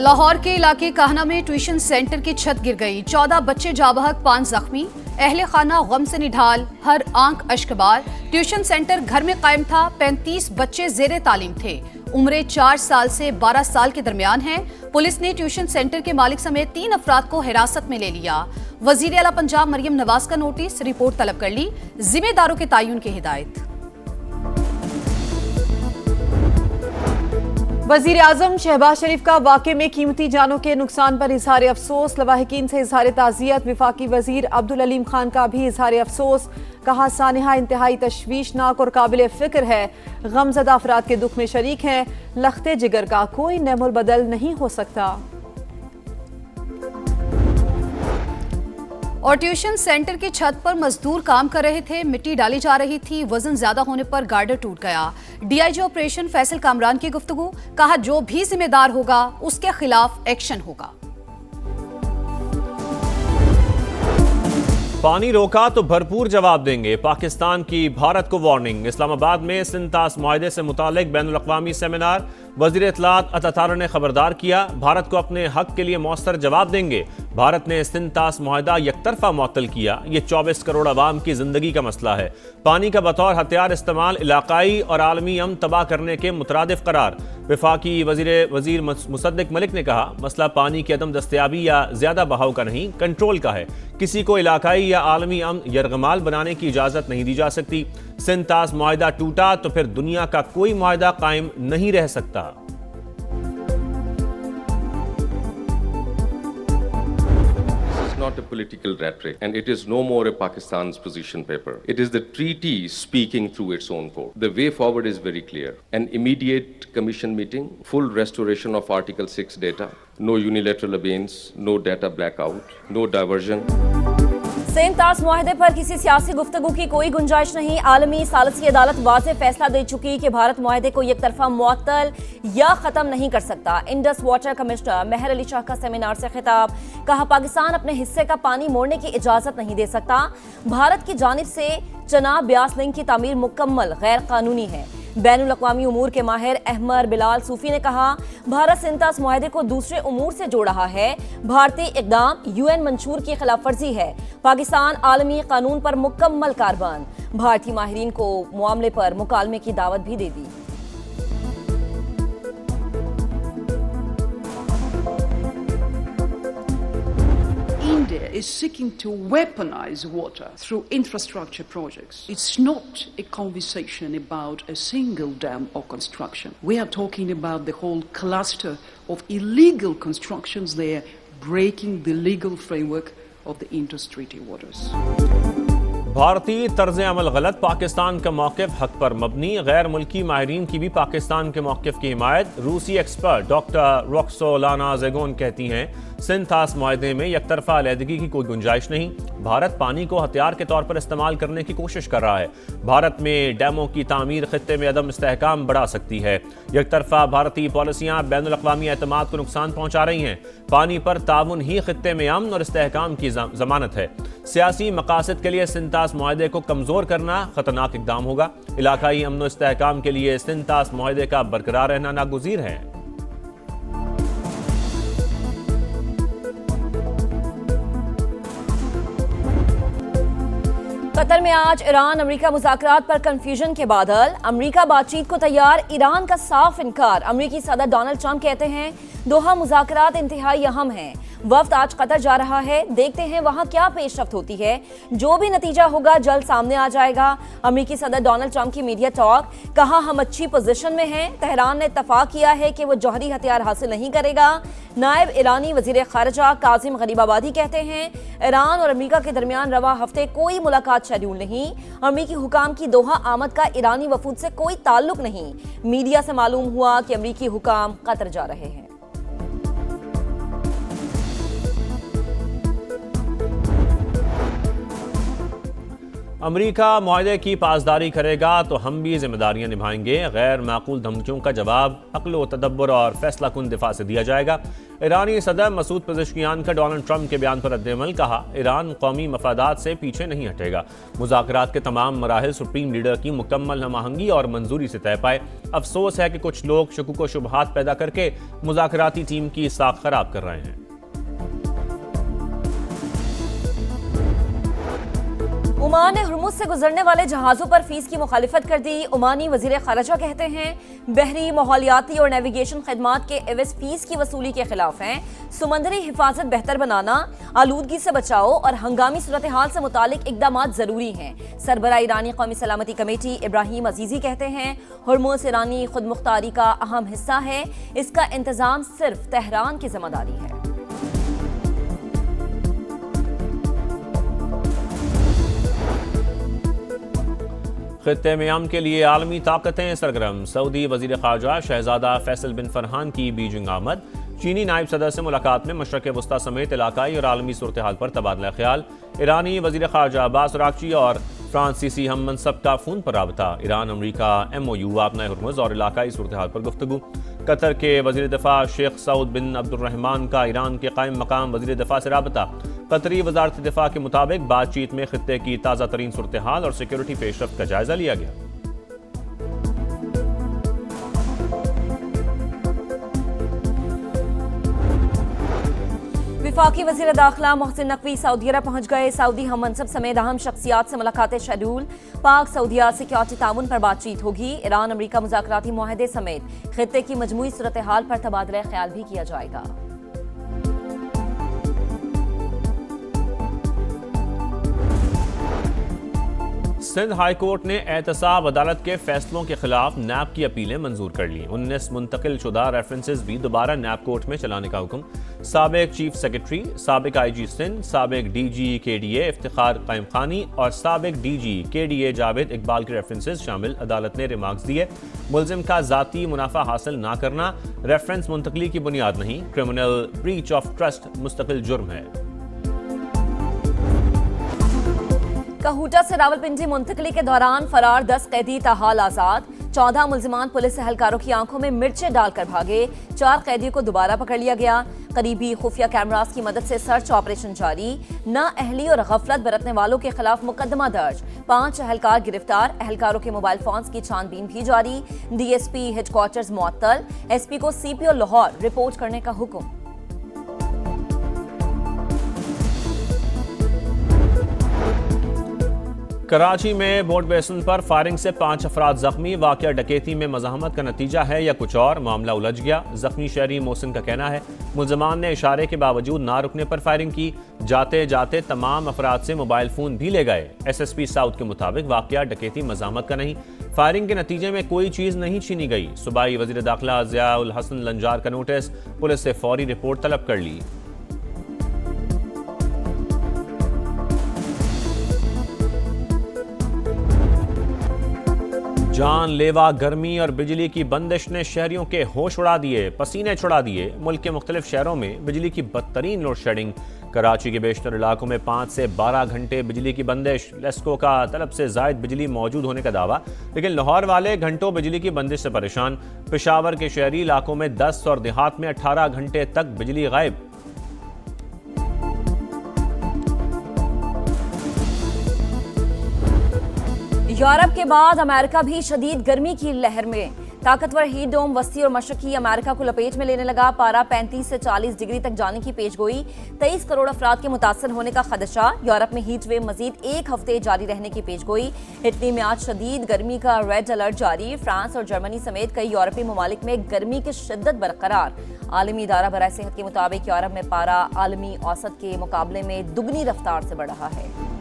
लाहौर के इलाके काहना में ट्यूशन सेंटर की छत गिर गई। 14 बच्चे जाबहक, 5 जख्मी। अहले खाना गम से निढाल, हर आंख अश्कबार। ट्यूशन सेंटर घर में कायम था। 35 बच्चे जेरे तालीम थे। उम्रें 4 साल से 12 साल के दरमियान हैं। पुलिस ने ट्यूशन सेंटर के मालिक समेत 3 अफराद को हिरासत में ले लिया। वजीर आला पंजाब मरियम नवाज का नोटिस, रिपोर्ट तलब कर ली। जिम्मेदारों के तयन की हिदायत। वजीर आजम शहबाज शरीफ का वाक़े में कीमती जानों के नुकसान पर इजहार अफसोस। लवाहिकीन से इजहार ताज़ियत। वफाकी वजीर अब्दुल अलीम खान का भी इजहार अफसोस। कहा सानिहा इंतहाई तशवीशनाक और काबिल फ़िक्र है। गमज़दा अफराद के दुख में शरीक हैं। लख्ते जिगर का कोई नेमुल बदल नहीं हो सकता। और ट्यूशन सेंटर की छत पर मजदूर काम कर रहे थे। मिट्टी डाली जा रही थी। वजन ज्यादा होने पर गार्डर टूट गया। डीआईजी ऑपरेशन फैसल कामरान की गुफ्तगू। कहा जो भी जिम्मेदार होगा उसके खिलाफ एक्शन होगा। पानी रोका तो भरपूर जवाब देंगे, पाकिस्तान की भारत को वार्निंग। इस्लामाबाद में सिंतास मुआहदे से मुतालिक बैनुल-अक़वामी सेमिनार। वज़ीर इत्तलात अतातार ने खबरदार किया, भारत को अपने हक के लिए मौसर जवाब देंगे। भारत ने सिंतास मुआहदा यकतरफा मुअत्तल किया। ये 24 करोड़ आवाम की जिंदगी का मसला है। पानी का बतौर हथियार इस्तेमाल इलाकाई और आलमी अमन तबाह करने के मुतरादिफ करार। वफाकी वजीर मुसद्दिक मलिक ने कहा, मसला पानी की अदम दस्तयाबी या ज्यादा बहाव का नहीं, कंट्रोल का है। किसी को इलाकाई या आलमी अमन यरगमाल बनाने की इजाजत नहीं दी जा सकती। सिंतास मुआहदा टूटा तो फिर दुनिया का कोई मुआहदा कायम नहीं रह सकता। Not a political rhetoric, and it is no more a Pakistan's position paper. It is the treaty speaking through its own code. The way forward is very clear. An immediate commission meeting, full restoration of Article 6 data, no unilateral abeyance, no data blackout, no diversion. सिंतास मुआहदे पर किसी सियासी गुफ्तगू की कोई गुंजाइश नहीं। आलमी सालसी अदालत वाज़ेह फैसला दे चुकी कि भारत मुआहदे को एक तरफा मुअत्तल या ख़त्म नहीं कर सकता। इंडस वाटर कमिश्नर मेहर अली शाह का सेमिनार से खिताब। कहा पाकिस्तान अपने हिस्से का पानी मोड़ने की इजाज़त नहीं दे सकता। भारत की जानिब से चनाब ब्यास लिंक की तामीर मुकम्मल गैर कानूनी है। बैनुल अक़वामी उमूर के माहिर अहमद बिलाल सूफी ने कहा, भारत सिंतास मुआहदे को दूसरे उमूर से जोड़ रहा है। भारतीय इक़दाम यूएन मंशूर की खिलाफ वर्जी है। पाकिस्तान आलमी कानून पर मुकम्मल कारबान। भारतीय माहिरीन को मामले पर मुकालमे की दावत भी दे दी। India is seeking to weaponize water through infrastructure projects. It's not a conversation about a single dam or construction. We are talking about the whole cluster of illegal constructions there, breaking the legal framework of the Indus Treaty waters. भारतीय तर्ज अमल गलत, पाकिस्तान का मौक़िफ़ हक पर मबनी। गैर मुल्की माहिरीन की भी पाकिस्तान के मौक़िफ़ की हिमायत। रूसी एक्सपर्ट डॉक्टर रोक्सोलाना ज़ेगोन कहती हैं, सिंतास मुआहदे में एकतरफा अलहदगी की कोई गुंजाइश नहीं। भारत पानी को हथियार के तौर पर इस्तेमाल करने की कोशिश कर रहा है। भारत में डैमों की तामीर खित्ते में अदम इस्तेहकाम बढ़ा सकती है। एकतरफा भारतीय पॉलिसियाँ बैनुल-अक़वामी एतमाद को नुकसान पहुँचा रही हैं। पानी पर ताउन ही खित्ते में अमन और इस्तेहकाम की जमानत है। सियासी मकासद के लिए सिंतास मुआहदे को कमज़ोर करना खतरनाक इक़दाम होगा। इलाकाई अमन और इस्तेहकाम के लिए सिंतास मुआहदे का बरकरार रहना नागुज़ीर है। कतर में आज ईरान अमेरिका मुज़ाकरात पर कंफ्यूजन के बादल। अमेरिका बातचीत को तैयार, ईरान का साफ इनकार। अमेरिकी सदर डोनाल्ड ट्रंप कहते हैं दोहा मुज़ाकरात इंतहाई अहम हैं। वफ्द आज कतर जा रहा है, देखते हैं वहां क्या पेशरफ्त होती है। जो भी नतीजा होगा जल्द सामने आ जाएगा। अमेरिकी सदर डोनाल्ड ट्रंप की मीडिया टॉक। कहा हम अच्छी पोजीशन में हैं। तेहरान ने इत्तफाक किया है कि वो जौहरी हथियार हासिल नहीं करेगा। नायब ईरानी वजीर खारजा काजिम गरीबाबादी कहते हैं ईरान और अमेरिका के दरमियान रवा हफ्ते कोई मुलाकात शेड्यूल नहीं। अमेरिकी हुकाम की दोहा आमद का ईरानी वफूद से कोई ताल्लुक नहीं। मीडिया से मालूम हुआ कि अमेरिकी हुकाम कतर जा रहे हैं। अमरीका मुआहदे की पासदारी करेगा तो हम भी जिम्मेदारियां निभाएंगे। गैर माकूल धमकियों का जवाब अक्ल व तदब्बर और फैसला कुन दिफा से दिया जाएगा। ईरानी सदर मसूद पेज़ेश्कियान का डोनाल्ड ट्रंप के बयान पर रद्द-ए-अमल। कहा, ईरान कौमी मफादात से पीछे नहीं हटेगा। मुज़ाकरात के तमाम मराहिल सुप्रीम लीडर की मुकम्मल हमआहंगी और मंजूरी से तय पाए। अफसोस है कि कुछ लोग शुकूक व शुबहात पैदा करके मुज़ाकराती टीम की साख खराब कर रहे हैं। ओमान ने हुर्मुज से गुजरने वाले जहाजों पर फीस की मुखालिफत कर दी। ओमानी वजीर खारजा कहते हैं, बहरी, माहौलियाती और नेविगेशन खदमात के एवज फीस की वसूली के खिलाफ हैं। समंदरी हिफाजत बेहतर बनाना, आलूदगी से बचाओ और हंगामी सूरत हाल से मुतालिक इकदाम जरूरी हैं। सरबरा ईरानी कौमी सलामती कमेटी इब्राहिम अजीजी कहते हैं, हुर्मुज ईरानी खुद मुख्तारी का अहम हिस्सा है। इसका इंतजाम सिर्फ तेहरान की जिम्मेदारी है। खित्ते में अमन के लिए आलमी ताकतें सरगर्म। सऊदी वजीर खारजा शहजादा फैसल बिन फरहान की बीजिंग आमद। चीनी नायब सदर से मुलाकात में मशरक़ वस्ता समेत इलाकाई और आलमी सूरत हाल पर तबादला ख्याल। ईरानी वजीर खारजा अब्बास अरागची और फ्रांसीसी हम मनसब का फ़ोन पर राबता। ईरान अमरीका MOU आपना हुर्मुज़ और इलाकाई सूरत हाल पर गुफ्तगू। कतर के वज़ीर दिफ़ा शेख सऊद बिन अब्दुर्रहमान का ईरान के कायम मकाम वज़ीर दिफ़ा से राबता। कतरी वज़ारत दिफ़ा के मुताबिक बातचीत में खित्ते की ताज़ा तरीन सूरत हाल और सिक्योरिटी पेशरफ्त का जायजा लिया गया। वफाकी वज़ीर दाखिला मोहसिन नकवी सऊदी अरब पहुंच गए। सऊदी हम मनसब समेत अहम शख्सियात से मुलाकातें शेड्यूल। पाक सऊदिया सिक्योरिटी ताउन पर बातचीत होगी। ईरान अमरीका मुज़ाकराती मुआहदे समेत खित्ते की मजमूई सूरत हाल पर तबादला ख्याल भी किया जाएगा। सिंध हाई कोर्ट ने एहतसाब अदालत के फैसलों के खिलाफ नैब की अपीलें मंजूर कर ली। 19 मुंतकिल शुदा रेफरेंसेस भी दोबारा नैब कोर्ट में चलाने का हुक्म। साबिक चीफ सेक्रेटरी, साबिक IG सिंध, साबिक DG KDA इफ्तिखार कायम खानी और साबिक DG KDA जावेद इकबाल के रेफरेंसेस शामिल। अदालत ने रिमार्क्स दिए, मुलजिम का जाती मुनाफा हासिल ना करना रेफरेंस मुंतकली की बुनियाद नहीं। क्रिमिनल ब्रीच ऑफ ट्रस्ट मुस्तकिल जुर्म है। कहूटा से रावलपिंडी मुंतकली के दौरान फरार 10 कैदी ताहाल आजाद। 14 मुल्जिमान पुलिस एहलकारों की आंखों में मिर्चें डालकर भागे। 4 कैदियों को दोबारा पकड़ लिया गया। करीबी खुफिया कैमरास की मदद से सर्च ऑपरेशन जारी। नाअहली और गफलत बरतने वालों के खिलाफ मुकदमा दर्ज। 5 एहलकार गिरफ्तार। एहलकारों के मोबाइल फोन्स की छानबीन भी जारी। DSP हेडक्वार्टर्स मुअत्तल। SP को CPO लाहौर रिपोर्ट करने का हुक्म। कराची में बोट बेसन पर फायरिंग से 5 अफराद जख्मी। वाकया डकैती में मज़ाहमत का नतीजा है या कुछ और, मामला उलझ गया। जख्मी शहरी मोहसिन का कहना है, मुल्ज़िमान ने इशारे के बावजूद ना रुकने पर फायरिंग की। जाते जाते तमाम अफराद से मोबाइल फ़ोन भी ले गए। SSP साउथ के मुताबिक वाकया डकैती मज़ाहमत का नहीं, फायरिंग के नतीजे में कोई चीज़ नहीं छीनी गई। सूबाई वज़ीर दाखिला ज़ियाउल हसन लंजार का नोटिस, पुलिस से फौरी रिपोर्ट तलब कर ली। जानलेवा गर्मी और बिजली की बंदिश ने शहरियों के होश उड़ा दिए, पसीने छुड़ा दिए। मुल्क के मुख्तलिफ शहरों में बिजली की बदतरीन लोड शेडिंग। कराची के बेशतर इलाकों में 5 से 12 घंटे बिजली की बंदिश। लेस्को का तलब से जायद बिजली मौजूद होने का दावा, लेकिन लाहौर वाले घंटों बिजली की बंदिश से परेशान। पेशावर के शहरी इलाकों में 10 और देहात में 18 घंटे तक बिजली गायब। यूरोप के बाद अमेरिका भी शदीद गर्मी की लहर में। ताकतवर हीट डोम वस्ती और मशरकी अमेरिका को लपेट में लेने लगा। पारा 35 से 40 डिग्री तक जाने की पेशगोई। 23 करोड़ अफराद के मुतासर होने का खदशा। यूरोप में हीट वेव मजीद 1 हफ्ते जारी रहने की पेशगोई। इटली में आज शदीद गर्मी का रेड अलर्ट जारी। फ्रांस और जर्मनी समेत कई यूरोपीय ममालिक में गर्मी की शिद्दत बरकरार। आलमी इदारा बराए सेहत के मुताबिक यूरोप में पारा आलमी औसत के मुकाबले में दुगनी रफ्तार से बढ़ रहा है।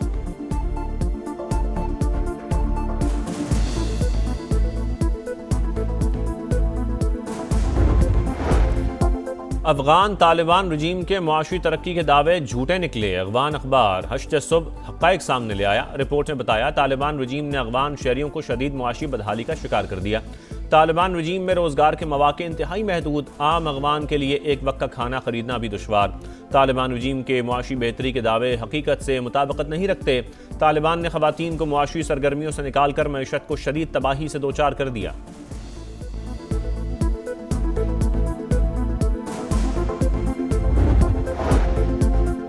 अफगान तालिबान रजीम के मुआशी तरक्की के दावे झूठे निकले। अफगान अखबार हश्त सुबह हक़ाइक़ सामने ले आया। रिपोर्ट में बताया, तालिबान रजीम ने अफगान शहरियों को शदीद मुआशी बदहाली का शिकार कर दिया। तालिबान रजीम में रोजगार के मौके इंतहाई महदूद, आम अगवान के लिए एक वक्त का खाना खरीदना भी दुश्वार। तालिबान रजीम के मुआशी बेहतरी के दावे हकीकत से मुताबिकत नहीं रखते। तालिबान ने खवातीन को मुआशी सरगर्मियों से निकाल कर मईशत को शदीद तबाही से दोचार कर दिया।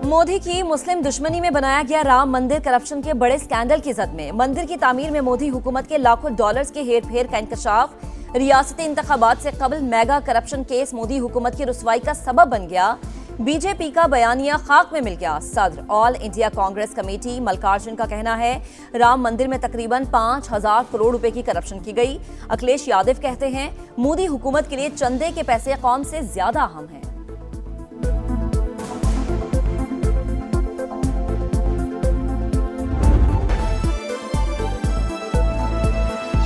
मोदी की मुस्लिम दुश्मनी में बनाया गया राम मंदिर करप्शन के बड़े स्कैंडल की जद में मंदिर की तामीर में मोदी हुकूमत के लाखों डॉलर्स के हेरफेर का इंकशाफ। रियासती इंतखाबात से कबल मेगा करप्शन केस मोदी हुकूमत की रुसवाई का सबब बन गया। बीजेपी का बयानिया खाक में मिल गया। सदर all India Congress committee Mallikarjun का कहना है राम मंदिर में तकरीबन 5,000 करोड़ रुपए की करप्शन की गई। अखिलेश यादव कहते हैं मोदी हुकूमत के लिए चंदे के पैसे कौम से ज्यादा अहम हैं।